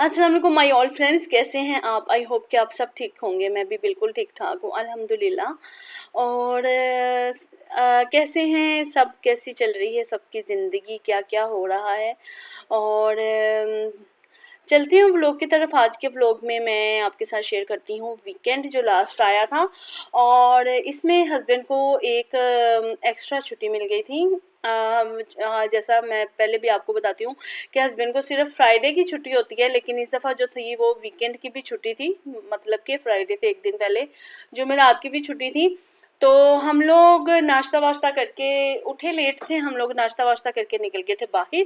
अस्सलाम वालेकुम my all friends, कैसे हैं आप? आई होप कि आप सब ठीक होंगे। मैं भी बिल्कुल ठीक ठाक हूँ अल्हम्दुलिल्लाह। और कैसे हैं सब? कैसी चल रही है सबकी ज़िंदगी? क्या क्या हो रहा है? और चलती हूँ व्लॉग की तरफ। आज के व्लॉग में मैं आपके साथ शेयर करती हूँ वीकेंड जो लास्ट आया था, और इसमें हस्बैंड को एक एक्स्ट्रा छुट्टी मिल गई थी। जैसा मैं पहले भी आपको बताती हूँ कि हस्बैंड को सिर्फ फ्राइडे की छुट्टी होती है, लेकिन इस दफ़ा जो थी वो वीकेंड की भी छुट्टी थी। मतलब कि फ्राइडे से एक दिन पहले जुमेरात की भी छुट्टी थी। तो हम लोग नाश्ता वाश्ता करके उठे, लेट थे हम लोग, नाश्ता वाश्ता करके निकल गए थे बाहर।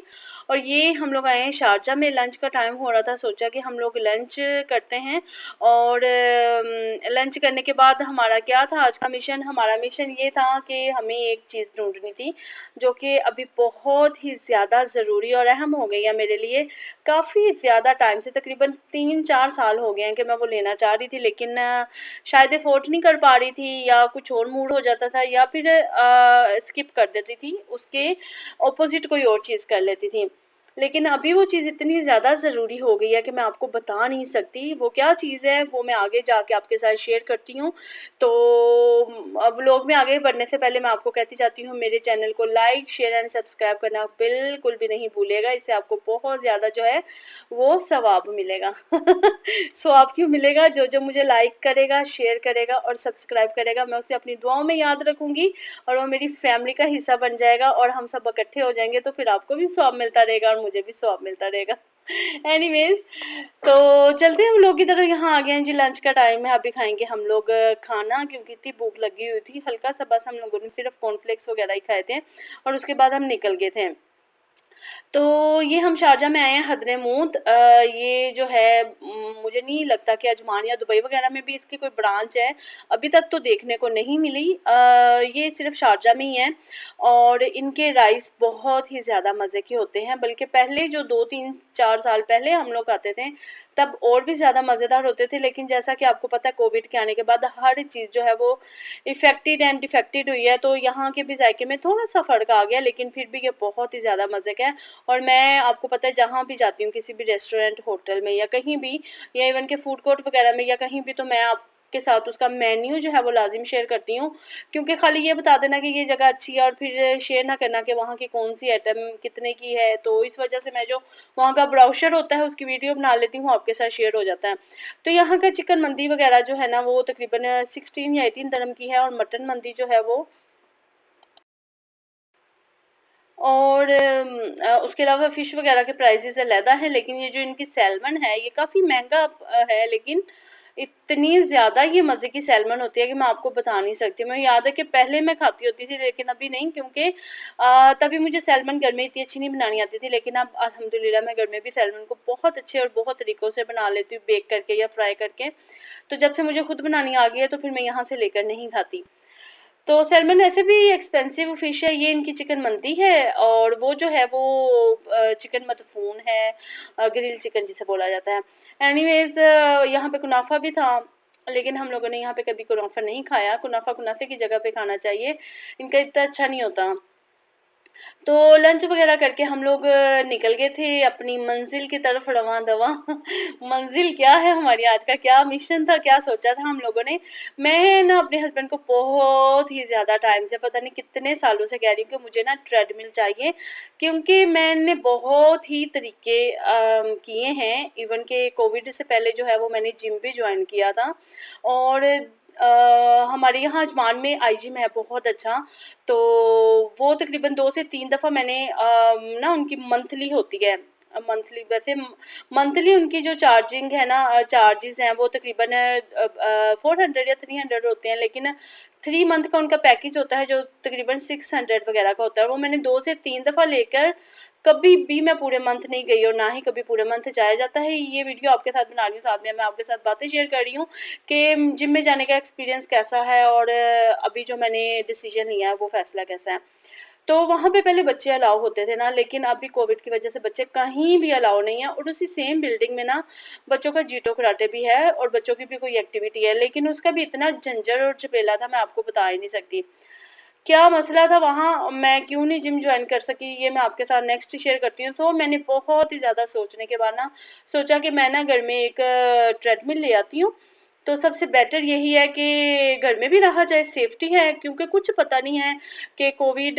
और ये हम लोग आए हैं शारजा में। लंच का टाइम हो रहा था, सोचा कि हम लोग लंच करते हैं। और लंच करने के बाद हमारा क्या था आज का मिशन? हमारा मिशन ये था कि हमें एक चीज़ ढूंढनी थी जो कि अभी बहुत ही ज़्यादा ज़रूरी और अहम हो गई है मेरे लिए। काफ़ी ज़्यादा टाइम से, तकरीबन 3-4 साल हो गए हैं कि मैं वो लेना चाह रही थी, लेकिन शायद अफोर्ड नहीं कर पा रही थी, या कुछ और मूड हो जाता था, या फिर स्किप कर देती थी, उसके ऑपोजिट कोई और चीज़ कर लेती थी। लेकिन अभी वो चीज़ इतनी ज़्यादा ज़रूरी हो गई है कि मैं आपको बता नहीं सकती वो क्या चीज़ है। वो मैं आगे जाके आपके साथ शेयर करती हूँ। तो व्लॉग में आगे बढ़ने से पहले मैं आपको कहती जाती हूँ, मेरे चैनल को लाइक शेयर एंड सब्सक्राइब करना बिल्कुल भी नहीं भूलिएगा। इससे आपको बहुत ज़्यादा जो है वो सवाब मिलेगा। सवाब क्यों मिलेगा? जो जो मुझे लाइक करेगा, शेयर करेगा और सब्सक्राइब करेगा, मैं उसे अपनी दुआओं में याद रखूँगी, और वो मेरी फैमिली का हिस्सा बन जाएगा, और हम सब इकट्ठे हो जाएंगे। तो फिर आपको भी सवाब मिलता रहेगा और मुझे भी सवाब मिलता रहेगा। एनीवेज, तो चलते हैं हम लोग की तरफ। यहाँ आ गए हैं जी, लंच का टाइम है, अभी खाएंगे हम लोग खाना, क्योंकि इतनी भूख लगी हुई थी। हल्का सा बस हम लोगों ने सिर्फ कॉर्नफ्लेक्स वगैरह ही खाए थे, और उसके बाद हम निकल गए थे। तो ये हम शारजा में आए हैं हद्रेमौत। ये जो है मुझे नहीं लगता कि अजमान या दुबई वगैरह में भी इसकी कोई ब्रांच है, अभी तक तो देखने को नहीं मिली। ये सिर्फ शारजा में ही है, और इनके राइस बहुत ही ज़्यादा मज़े के होते हैं। बल्कि पहले जो 2-3-4 साल पहले हम लोग आते थे तब और भी ज़्यादा मज़ेदार होते थे, लेकिन जैसा कि आपको पता है कोविड के आने के बाद हर चीज़ जो है वो इफ़ेक्टेड एंड डिफेक्टेड हुई है, तो यहाँ के भी जायके में थोड़ा सा फ़र्क आ गया, लेकिन फिर भी ये बहुत ही ज़्यादा मज़े का है। और मैं आपको पता है जहाँ भी जाती हूँ, किसी भी रेस्टोरेंट, होटल में, या कहीं भी, या इवन के फूड कोर्ट वगैरह में, या कहीं भी, तो मैं आपके साथ उसका मेन्यू जो है वो लाजिम शेयर करती हूँ। क्योंकि खाली ये बता देना कि ये जगह अच्छी है और फिर शेयर ना करना कि वहाँ की कौन सी आइटम कितने की है, तो इस वजह से मैं जो वहाँ का ब्राउचर होता है उसकी वीडियो बना लेती हूँ, आपके साथ शेयर हो जाता है। तो यहाँ का चिकन मंदी वगैरह जो है ना वो तकरीबन 16 या 18 दरम की है, और मटन मंदी जो है वो, और उसके अलावा फ़िश वगैरह के प्राइजेज़ अलहदा हैं। लेकिन ये जो इनकी सैल्मन है ये काफ़ी महंगा है, लेकिन इतनी ज़्यादा ये मज़े की सैल्मन होती है कि मैं आपको बता नहीं सकती। मैं याद है कि पहले मैं खाती होती थी, लेकिन अभी नहीं, क्योंकि तभी मुझे सैल्मन घर में इतनी अच्छी नहीं बनानी आती थी। लेकिन अब अल्हम्दुलिल्लाह मैं घर में भी सैल्मन को बहुत अच्छे और बहुत तरीक़ों से बना लेती हूँ, बेक करके या फ्राई करके। तो जब से मुझे खुद बनानी आ गई है तो फिर मैं यहाँ से लेकर नहीं खाती। तो सैल्मन ऐसे भी एक्सपेंसिव फ़िश है। ये इनकी चिकन मंदी है, और वो जो है वो चिकन मदफ़ून है, ग्रिल चिकन जिसे बोला जाता है। एनीवेज़, यहाँ पे कुनाफा भी था, लेकिन हम लोगों ने यहाँ पे कभी कुनाफा नहीं खाया। कुनाफा कुनाफे की जगह पे खाना चाहिए, इनका इतना अच्छा नहीं होता। तो लंच वगैरह करके हम लोग निकल गए थे अपनी मंजिल की तरफ, रवां दवा। मंजिल क्या है हमारी, आज का क्या मिशन था, क्या सोचा था हम लोगों ने। मैं ना अपने हस्बैंड को बहुत ही ज़्यादा टाइम से, पता नहीं कितने सालों से कह रही हूँ कि मुझे ना ट्रेडमिल चाहिए, क्योंकि मैंने बहुत ही तरीके किए हैं। इवन के कोविड से पहले जो है वो मैंने जिम भी ज्वाइन किया था, और हमारे यहाँ अजमान में आई जिम है बहुत अच्छा। तो वो तकरीबन 2 से 3 दफ़ा मैंने ना, उनकी मंथली होती है, मंथली वैसे मंथली उनकी जो चार्जिंग है ना, चार्जेस हैं वो तकरीबन 400 या 300 होते हैं, लेकिन 3 मंथ का उनका पैकेज होता है जो तकरीबन 600 वगैरह का होता है। वो मैंने 2 से 3 दफ़ा लेकर कभी भी मैं पूरे मंथ नहीं गई, और ना ही कभी पूरे मंथ जाया जाता है। ये वीडियो आपके साथ बना रही हूँ, साथ में मैं आपके साथ बातें शेयर कर रही हूँ कि जिम में जाने का एक्सपीरियंस कैसा है, और अभी जो मैंने डिसीजन लिया है वो फ़ैसला कैसा है। तो वहाँ पे पहले बच्चे अलाउ होते थे ना, लेकिन अभी कोविड की वजह से बच्चे कहीं भी अलाउ नहीं है। और उसी सेम बिल्डिंग में ना बच्चों का जीटो कराटे भी है, और बच्चों की भी कोई एक्टिविटी है, लेकिन उसका भी इतना झंझट और झपेला था, मैं आपको बता ही नहीं सकती। क्या मसला था वहाँ, मैं क्यों नहीं जिम ज्वाइन कर सकी, ये मैं आपके साथ नेक्स्ट शेयर करती हूँ। तो मैंने बहुत ही ज़्यादा सोचने के बाद ना सोचा कि मैं ना घर में एक ट्रेडमिल ले आती हूँ। तो सबसे बेटर यही है कि घर में भी रहा जाए, सेफ्टी है, क्योंकि कुछ पता नहीं है कि कोविड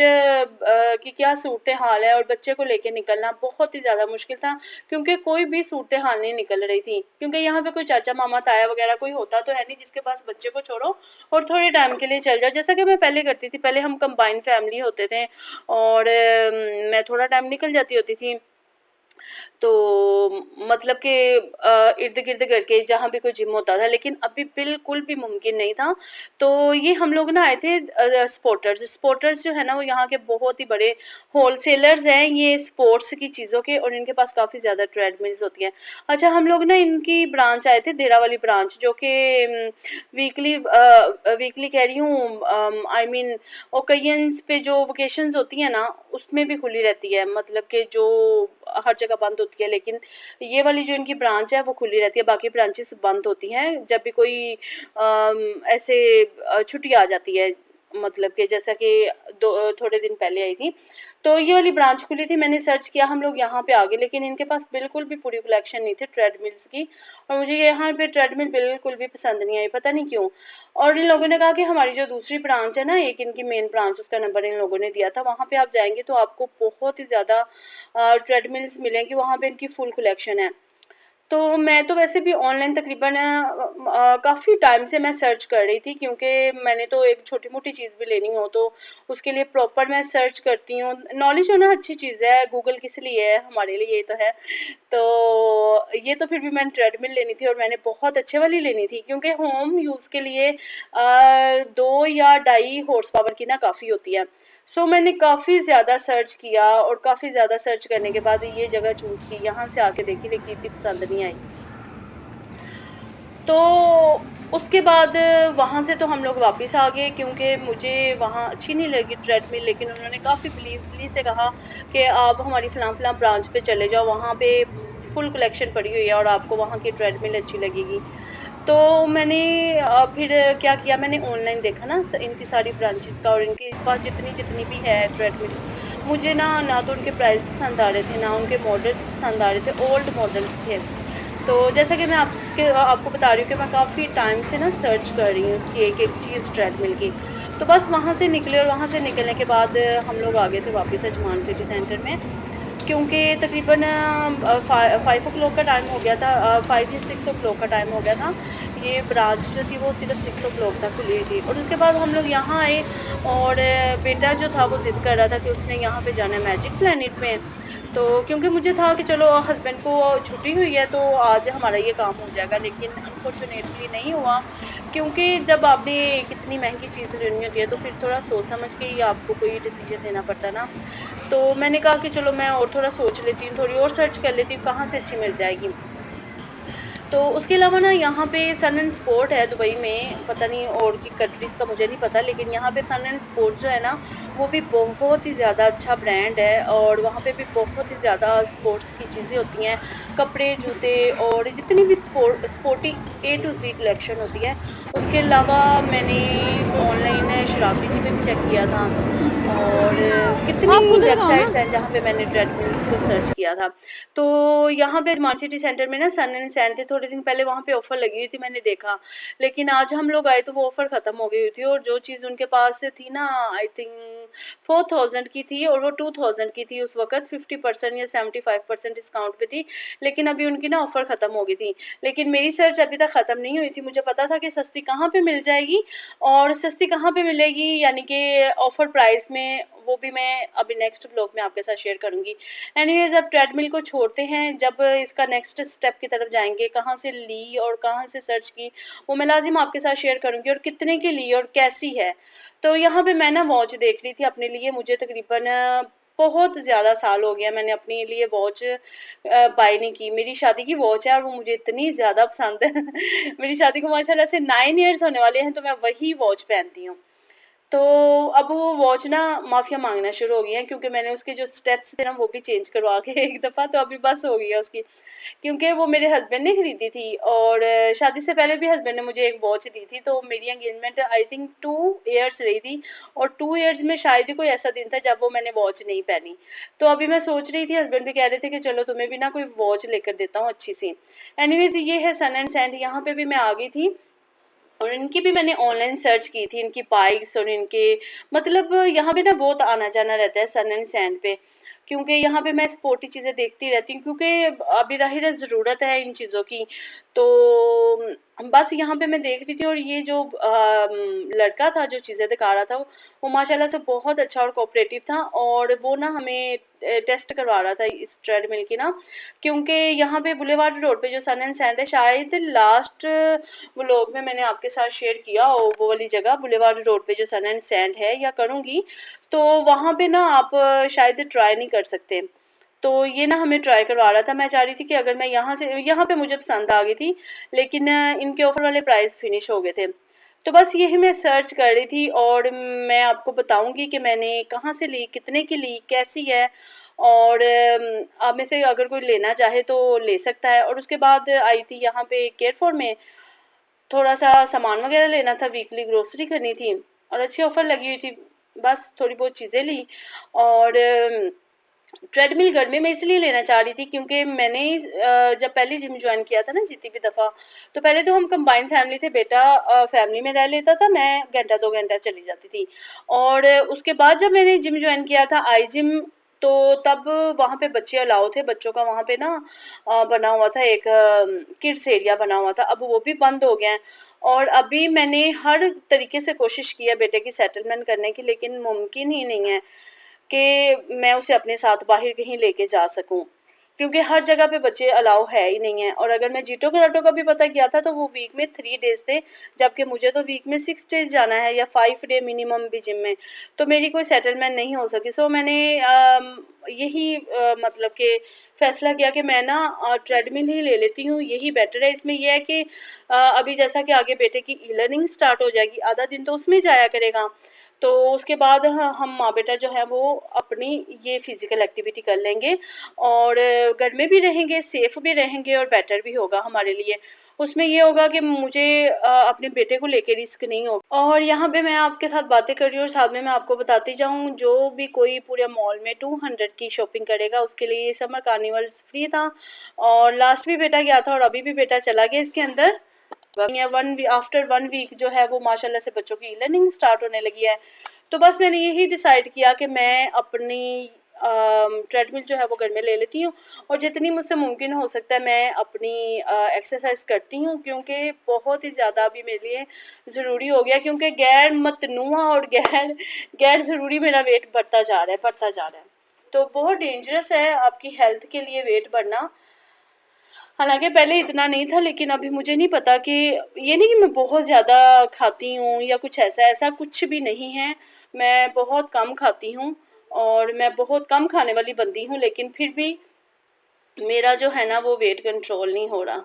की क्या सूरत हाल है, और बच्चे को लेके निकलना बहुत ही ज़्यादा मुश्किल था, क्योंकि कोई भी सूरत हाल नहीं निकल रही थी। क्योंकि यहाँ पे कोई चाचा मामा ताया वगैरह कोई होता तो है नहीं जिसके पास बच्चे को छोड़ो और थोड़े टाइम के लिए चल जाओ, जैसा कि मैं पहले करती थी। पहले हम कंबाइंड फैमिली होते थे और मैं थोड़ा टाइम निकल जाती होती थी। तो मतलब कि इर्द गिर्द घर के जहाँ भी कोई जिम होता था, लेकिन अभी बिल्कुल भी मुमकिन नहीं था। तो ये हम लोग ना आए थे स्पोर्टर्स। स्पोर्टर्स जो है ना वो यहाँ के बहुत ही बड़े होलसेलर्स हैं ये स्पोर्ट्स की चीज़ों के, और इनके पास काफ़ी ज़्यादा ट्रेडमिल्स होती हैं। अच्छा, हम लोग ना इनकी ब्रांच आए थे, देरा वाली ब्रांच, जो कि वीकली वीकली कह रही हूँ, आई मीन ओकेजन्स पे जो वोकेशंस होती हैं ना उसमें भी खुली रहती है, मतलब कि जो हर जगह बंद होती है, लेकिन ये वाली जो इनकी ब्रांच है वो खुली रहती है, बाकी ब्रांचेस बंद होती हैं जब भी कोई ऐसे छुट्टी आ जाती है, मतलब कि जैसा कि थोड़े दिन पहले आई थी। तो ये वाली ब्रांच खुली थी, मैंने सर्च किया, हम लोग यहाँ पे आ गए, लेकिन इनके पास बिल्कुल भी पूरी कलेक्शन नहीं थी ट्रेडमिल्स की, और मुझे यहाँ पे ट्रेडमिल बिल्कुल भी पसंद नहीं आई, पता नहीं क्यों। और इन लोगों ने कहा कि हमारी जो दूसरी ब्रांच है ना, एक इनकी मेन ब्रांच, उसका नंबर इन लोगों ने दिया था, वहाँ पे आप जाएंगे तो आपको बहुत ही ज़्यादा ट्रेडमिल्स मिलेंगी, वहाँ पे इनकी फुल कलेक्शन है। तो मैं तो वैसे भी ऑनलाइन तकरीबन काफ़ी टाइम से मैं सर्च कर रही थी, क्योंकि मैंने तो एक छोटी मोटी चीज़ भी लेनी हो तो उसके लिए प्रॉपर मैं सर्च करती हूँ। नॉलेज होना अच्छी चीज़ है, गूगल किस लिए है, हमारे लिए ये तो है। तो ये तो फिर भी मैंने ट्रेडमिल लेनी थी, और मैंने बहुत अच्छे वाली लेनी थी, क्योंकि होम यूज़ के लिए 2 या 2.5 हॉर्स पावर की ना काफ़ी होती है। सो मैंने काफ़ी ज़्यादा सर्च किया, और काफ़ी ज़्यादा सर्च करने के बाद ये जगह चूज़ की, यहाँ से आके देखी, लेकिन इतनी पसंद नहीं आई। तो उसके बाद वहाँ से तो हम लोग वापस आ गए, क्योंकि मुझे वहाँ अच्छी नहीं लगी ट्रेडमिल, लेकिन उन्होंने काफ़ी बिलीवली से कहा कि आप हमारी फ़लाँ फ़लाँ ब्रांच पे चले जाओ, वहाँ पे फुल कलेक्शन पड़ी हुई है और आपको वहाँ की ट्रेडमिल अच्छी लगेगी। तो मैंने फिर क्या किया, मैंने ऑनलाइन देखा ना इनकी सारी ब्रांचेस का, और इनके पास जितनी जितनी भी है ट्रेडमिल्स, मुझे ना तो उनके प्राइस पसंद आ रहे थे, ना उनके मॉडल्स पसंद आ रहे थे, ओल्ड मॉडल्स थे। तो जैसा कि मैं आपको बता रही हूँ कि मैं काफ़ी टाइम से ना सर्च कर रही हूँ उसकी एक एक चीज़ ट्रेडमिल की। तो बस वहाँ से निकले, और वहाँ से निकलने के बाद हम लोग आ गए थे वापस अजमान सिटी सेंटर में, क्योंकि तकरीबन 5 o'clock का टाइम हो गया था, 5 या 6 o'clock का टाइम हो गया था। ये ब्रांच जो थी वो सिर्फ 6 o'clock तक खुली हुई थी, और उसके बाद हम लोग यहाँ आए, और बेटा जो था वो ज़िद कर रहा था कि उसने यहाँ पे जाना है मैजिक प्लानिट में। तो क्योंकि मुझे था कि चलो हस्बैंड को छुट्टी हुई है तो आज हमारा ये काम हो जाएगा, लेकिन अनफॉर्चुनेटली नहीं हुआ, क्योंकि जब आपने कितनी महंगी चीज़ लेनी होती है तो फिर थोड़ा सोच समझ के ही आपको कोई डिसीजन लेना पड़ता है ना। तो मैंने कहा कि चलो मैं और थोड़ा सोच लेती हूँ, थोड़ी और सर्च कर लेती हूँ कहाँ से अच्छी मिल जाएगी। तो उसके अलावा ना यहाँ पे सन एंड स्पोर्ट है दुबई में, पता नहीं और की कंट्रीज़ का मुझे नहीं पता, लेकिन यहाँ पे सन एंड स्पोर्ट जो है ना वो भी बहुत ही ज़्यादा अच्छा ब्रांड है, और वहाँ पे भी बहुत ही ज़्यादा स्पोर्ट्स की चीज़ें होती हैं, कपड़े जूते और जितनी भी sporty A to Z collection होती है। उसके अलावा मैंने ऑनलाइन शराबलीची पे भी चेक किया था, और कितनी आप खुद लगाओ ना। वेबसाइट्स हैं जहाँ पे मैंने ट्रेडमिल्स को सर्च किया था। तो यहाँ पे स्मार्ट सिटी सेंटर में ना सन एंड सैंड थे, थोड़े दिन पहले वहाँ पे ऑफर लगी हुई थी, मैंने देखा, लेकिन आज हम लोग आए तो वो ऑफर ख़त्म हो गई हुई थी, और जो चीज़ उनके पास से थी ना, आई थिंक 4,000 की थी, और वो 2,000 की थी उस वक्त, 50% या 75% डिस्काउंट पे थी, लेकिन अभी उनकी ना ऑफ़र ख़त्म हो गई थी। लेकिन मेरी सर्च अभी तक ख़त्म नहीं हुई थी, मुझे पता था कि सस्ती कहाँ पे मिल जाएगी और सस्ती कहाँ पे मिलेगी, यानी कि ऑफ़र प्राइस में, वो भी मैं अभी नेक्स्ट व्लॉग में आपके साथ शेयर करूँगी। एनीवेज़, अब ट्रेडमिल को छोड़ते हैं, जब इसका नेक्स्ट स्टेप की तरफ जाएंगे, कहाँ से ली और कहाँ से सर्च की, वो मैं लाजिम आपके साथ शेयर करूँगी, और कितने की ली और कैसी है। तो यहाँ पे मैं ना वॉच देख रही थी अपने लिए, मुझे तकरीबन बहुत ज़्यादा साल हो गया मैंने अपने लिए वॉच बाय नहीं की। मेरी शादी की वॉच है और वो मुझे इतनी ज़्यादा पसंद है मेरी शादी को माशाल्लाह से 9 ईयर्स होने वाले हैं, तो मैं वही वॉच पहनती हूँ। तो अब वो वॉच ना माफ़िया मांगना शुरू हो गई है, क्योंकि मैंने उसके जो स्टेप्स थे ना वो भी चेंज करवा के एक दफ़ा, तो अभी बस हो गई है उसकी, क्योंकि वो मेरे हस्बैंड ने खरीदी थी। और शादी से पहले भी हस्बैंड ने मुझे एक वॉच दी थी, तो मेरी एंगेजमेंट आई थिंक 2 ईयर्स रही थी, और 2 ईयर्स में शायद ही कोई ऐसा दिन था जब वो मैंने वॉच नहीं पहनी। तो अभी मैं सोच रही थी, हस्बैंड भी कह रहे थे कि चलो तुम्हें भी ना कोई वॉच लेकर देता हूँ अच्छी सी। एनीवेज, ये है सन एंड सैंड, यहाँ पे भी मैं आ गई थी, और इनकी भी मैंने ऑनलाइन सर्च की थी, इनकी बाइक्स और इनके, मतलब यहाँ पे ना बहुत आना जाना रहता है सन एंड सैंड पे, क्योंकि यहाँ पे मैं स्पोर्टी चीज़ें देखती रहती हूँ, क्योंकि अभी ज़ाहिर है ज़रूरत है इन चीज़ों की। तो बस यहाँ पे मैं देख रही थी, और ये जो लड़का था जो चीज़ें दिखा रहा था, वो माशाल्लाह से बहुत अच्छा और कोऑपरेटिव था, और वो ना हमें टेस्ट करवा रहा था इस ट्रेडमिल की ना, क्योंकि यहाँ पे बुलेवार्ड रोड पे जो सन एंड सैंड है, शायद लास्ट व्लॉग में मैंने आपके साथ शेयर किया हो वो वाली जगह, बुलेवार्ड रोड पे जो सन एंड सैंड है, या करूँगी तो वहाँ पे ना आप शायद ट्राई नहीं कर सकते। तो ये ना हमें ट्राई करवा रहा था, मैं चाह रही थी कि अगर मैं यहाँ पे मुझे पसंद आ गई थी, लेकिन इनके ऑफर वाले प्राइस फिनिश हो गए थे। तो बस यही मैं सर्च कर रही थी, और मैं आपको बताऊंगी कि मैंने कहाँ से ली, कितने की ली, कैसी है, और आप में से अगर कोई लेना चाहे तो ले सकता है। और उसके बाद आई थी यहाँ पे केयरफॉर में, थोड़ा सा सामान वगैरह लेना था, वीकली ग्रोसरी करनी थी, और अच्छी ऑफर लगी हुई थी, बस थोड़ी बहुत चीज़ें ली। और ट्रेडमिल घर में मैं इसलिए लेना चाह रही थी, क्योंकि मैंने जब पहले जिम ज्वाइन किया था ना, जितनी भी दफ़ा, तो पहले तो हम कंबाइंड फैमिली थे, बेटा फैमिली में रह लेता था, मैं घंटा 2 घंटा चली जाती थी। और उसके बाद जब मैंने जिम ज्वाइन किया था, आई जिम, तो तब वहाँ पे बच्चे अलाउ थे, बच्चों का वहाँ पे ना बना हुआ था एक किड्स एरिया बना हुआ था, अब वो भी बंद हो गया है। और अभी मैंने हर तरीके से कोशिश की है बेटे की सेटलमेंट करने की, लेकिन मुमकिन ही नहीं है कि मैं उसे अपने साथ बाहर कहीं लेके जा सकूं, क्योंकि हर जगह पे बच्चे अलाउ है ही नहीं है। और अगर मैं जीटो कराटो का भी पता किया था, तो वो वीक में 3 डेज थे, जबकि मुझे तो वीक में 6 डेज जाना है, या 5 डे मिनिमम भी जिम में, तो मेरी कोई सेटलमेंट नहीं हो सकी। सो मैंने यही मतलब कि फैसला किया कि मैं ना ट्रेडमिल ही ले लेती हूँ, यही बेटर है। इसमें यह है कि अभी जैसा कि आगे बेटे की ई लर्निंग स्टार्ट हो जाएगी, आधा दिन तो उसमें जाया करेगा, तो उसके बाद हम माँ बेटा जो है वो अपनी ये फिज़िकल एक्टिविटी कर लेंगे, और घर में भी रहेंगे, सेफ़ भी रहेंगे, और बेटर भी होगा हमारे लिए। उसमें ये होगा कि मुझे अपने बेटे को लेके रिस्क नहीं होगा। और यहाँ पे मैं आपके साथ बातें कर रही हूँ, और साथ में मैं आपको बताती जाऊँ, जो भी कोई पूरे मॉल में 200 की शॉपिंग करेगा, उसके लिए समर कार्निवल्स फ्री था। और लास्ट भी बेटा गया था, और अभी भी बेटा चला गया इसके अंदर। आफ्टर 1 वीक जो है वो माशाल्लाह से बच्चों की लर्निंग स्टार्ट होने लगी है। तो बस मैंने यही डिसाइड किया कि मैं अपनी ट्रेडमिल जो है वो घर में ले लेती हूँ, और जितनी मुझसे मुमकिन हो सकता है मैं अपनी एक्सरसाइज करती हूँ, क्योंकि बहुत ही ज़्यादा अभी मेरे लिए ज़रूरी हो गया, क्योंकि गैर मतनूआ और गैर गैर ज़रूरी मेरा वेट बढ़ता जा रहा है, बढ़ता जा रहा है। तो बहुत डेंजरस है आपकी हेल्थ के लिए वेट बढ़ना। हालांकि पहले इतना नहीं था, लेकिन अभी मुझे नहीं पता कि, ये नहीं कि मैं बहुत ज़्यादा खाती हूँ या कुछ ऐसा, ऐसा कुछ भी नहीं है। मैं बहुत कम खाती हूँ, और मैं बहुत कम खाने वाली बंदी हूँ, लेकिन फिर भी मेरा जो है ना वो वेट कंट्रोल नहीं हो रहा।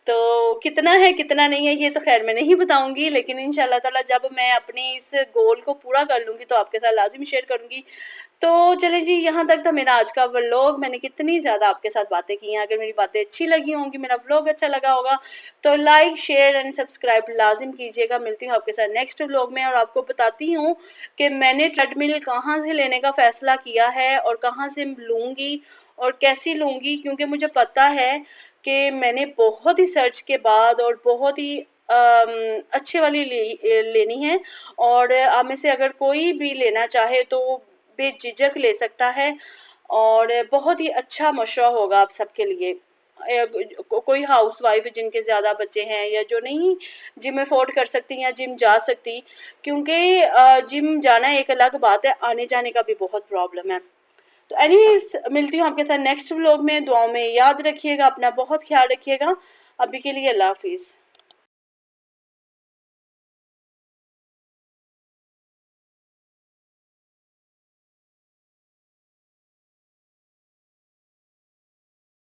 तो कितना है कितना नहीं है ये तो खैर मैं नहीं बताऊंगी, लेकिन इंशाल्लाह ताला जब मैं अपनी इस गोल को पूरा कर लूँगी तो आपके साथ लाजिम शेयर करूँगी। तो चलें जी, यहाँ तक था मेरा आज का व्लॉग। मैंने कितनी ज़्यादा आपके साथ बातें की हैं। अगर मेरी बातें अच्छी लगी होंगी, मेरा व्लॉग अच्छा लगा होगा, तो लाइक शेयर एंड सब्सक्राइब लाजिम कीजिएगा। मिलती हूँ आपके साथ नेक्स्ट व्लॉग में, और आपको बताती हूँ कि मैंने ट्रेडमिल कहाँ से लेने का फ़ैसला किया है, और कहाँ से लूँगी और कैसी लूँगी, क्योंकि मुझे पता है कि मैंने बहुत ही सर्च के बाद और बहुत ही अच्छे वाली लेनी है। और आप में से अगर कोई भी लेना चाहे तो बेझिझक ले सकता है, और बहुत ही अच्छा मशवरा होगा आप सबके लिए। कोई हाउस वाइफ जिनके ज़्यादा बच्चे हैं, या जो नहीं जिम अफोर्ड कर सकती या जिम जा सकती, क्योंकि जिम जाना एक अलग बात है, आने जाने का भी बहुत प्रॉब्लम है। तो एनीवेज, मिलती हूँ आपके साथ नेक्स्ट व्लॉग में। दुआओं में याद रखिएगा, अपना बहुत ख्याल रखिएगा। अभी के लिए अल्लाह हाफिज़।